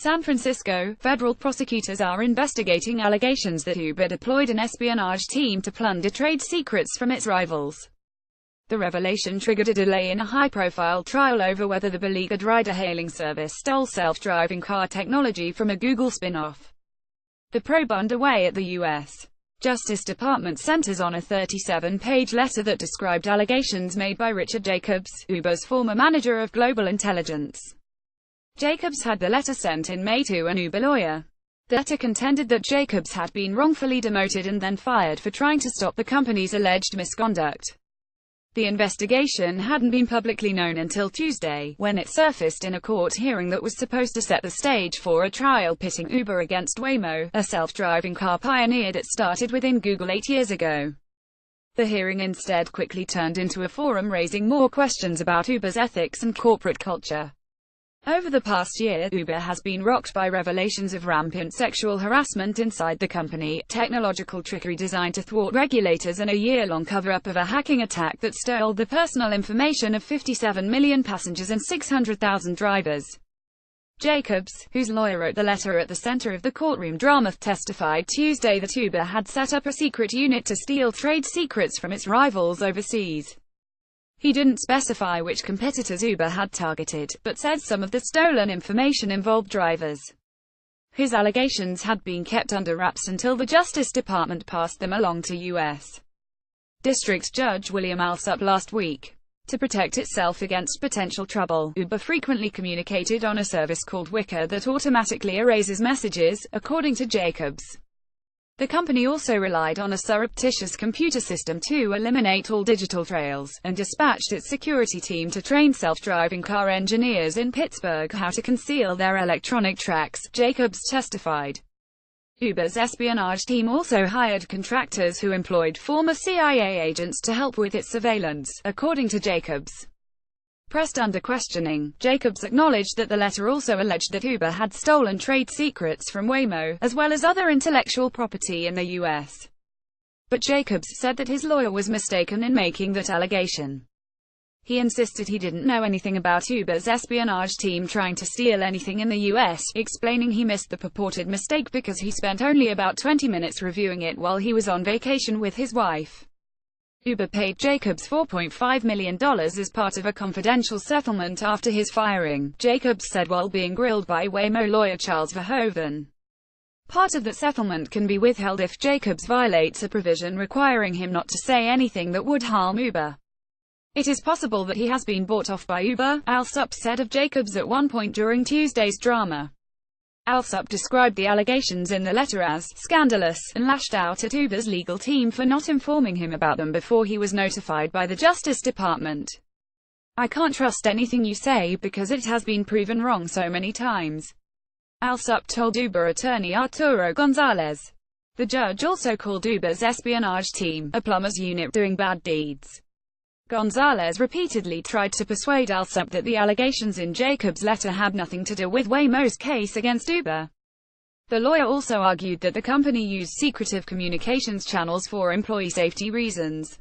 San Francisco, federal prosecutors are investigating allegations that Uber deployed an espionage team to plunder trade secrets from its rivals. The revelation triggered a delay in a high-profile trial over whether the beleaguered ride-hailing service stole self-driving car technology from a Google spin-off. The probe underway at the U.S. Justice Department centers on a 37-page letter that described allegations made by Richard Jacobs, Uber's former manager of global intelligence. Jacobs had the letter sent in May to an Uber lawyer. The letter contended that Jacobs had been wrongfully demoted and then fired for trying to stop the company's alleged misconduct. The investigation hadn't been publicly known until Tuesday, when it surfaced in a court hearing that was supposed to set the stage for a trial pitting Uber against Waymo, a self-driving car pioneer that started within Google 8 years ago. The hearing instead quickly turned into a forum raising more questions about Uber's ethics and corporate culture. Over the past year, Uber has been rocked by revelations of rampant sexual harassment inside the company, technological trickery designed to thwart regulators, and a year-long cover-up of a hacking attack that stole the personal information of 57 million passengers and 600,000 drivers. Jacobs, whose lawyer wrote the letter at the center of the courtroom drama, testified Tuesday that Uber had set up a secret unit to steal trade secrets from its rivals overseas. He didn't specify which competitors Uber had targeted, but said some of the stolen information involved drivers. His allegations had been kept under wraps until the Justice Department passed them along to U.S. District Judge William Alsup last week. To protect itself against potential trouble, Uber frequently communicated on a service called Wicker that automatically erases messages, according to Jacobs. The company also relied on a surreptitious computer system to eliminate all digital trails, and dispatched its security team to train self-driving car engineers in Pittsburgh how to conceal their electronic tracks, Jacobs testified. Uber's espionage team also hired contractors who employed former CIA agents to help with its surveillance, according to Jacobs. Pressed under questioning, Jacobs acknowledged that the letter also alleged that Uber had stolen trade secrets from Waymo, as well as other intellectual property in the U.S. But Jacobs said that his lawyer was mistaken in making that allegation. He insisted he didn't know anything about Uber's espionage team trying to steal anything in the U.S., explaining he missed the purported mistake because he spent only about 20 minutes reviewing it while he was on vacation with his wife. Uber paid Jacobs $4.5 million as part of a confidential settlement after his firing, Jacobs said while being grilled by Waymo lawyer Charles Verhoeven. Part of that settlement can be withheld if Jacobs violates a provision requiring him not to say anything that would harm Uber. It is possible that he has been bought off by Uber, Alsup said of Jacobs at one point during Tuesday's drama. Alsup described the allegations in the letter as scandalous, and lashed out at Uber's legal team for not informing him about them before he was notified by the Justice Department. "I can't trust anything you say because it has been proven wrong so many times," Alsup told Uber attorney Arturo Gonzalez. The judge also called Uber's espionage team a plumber's unit doing bad deeds. Gonzalez repeatedly tried to persuade Alsup that the allegations in Jacobs' letter had nothing to do with Waymo's case against Uber. The lawyer also argued that the company used secretive communications channels for employee safety reasons.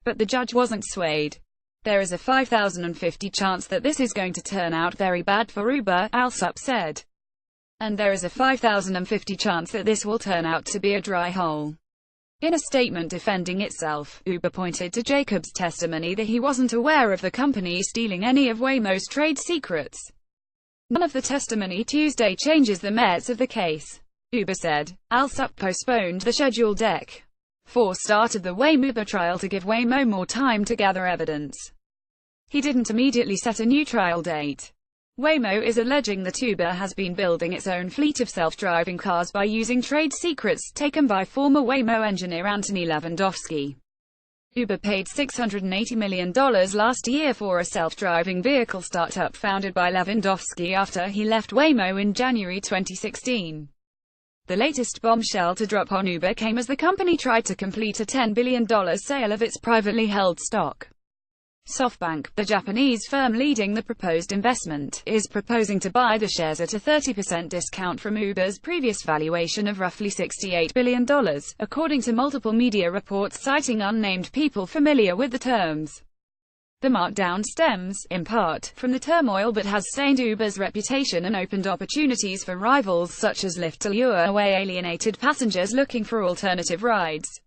But the judge wasn't swayed. "There is a 5,050 chance that this is going to turn out very bad for Uber," Alsup said. "And there is a 5,050 chance that this will turn out to be a dry hole." In a statement defending itself, Uber pointed to Jacobs' testimony that he wasn't aware of the company stealing any of Waymo's trade secrets. None of the testimony Tuesday changes the merits of the case, Uber said. Alsup postponed the scheduled Dec. 4 start of the Waymo trial to give Waymo more time to gather evidence. He didn't immediately set a new trial date. Waymo is alleging that Uber has been building its own fleet of self-driving cars by using trade secrets taken by former Waymo engineer Anthony Lewandowski. Uber paid $680 million last year for a self-driving vehicle startup founded by Lewandowski after he left Waymo in January 2016. The latest bombshell to drop on Uber came as the company tried to complete a $10 billion sale of its privately held stock. SoftBank, the Japanese firm leading the proposed investment, is proposing to buy the shares at a 30% discount from Uber's previous valuation of roughly $68 billion, according to multiple media reports citing unnamed people familiar with the terms. The markdown stems, in part, from the turmoil but has stained Uber's reputation and opened opportunities for rivals such as Lyft to lure away alienated passengers looking for alternative rides.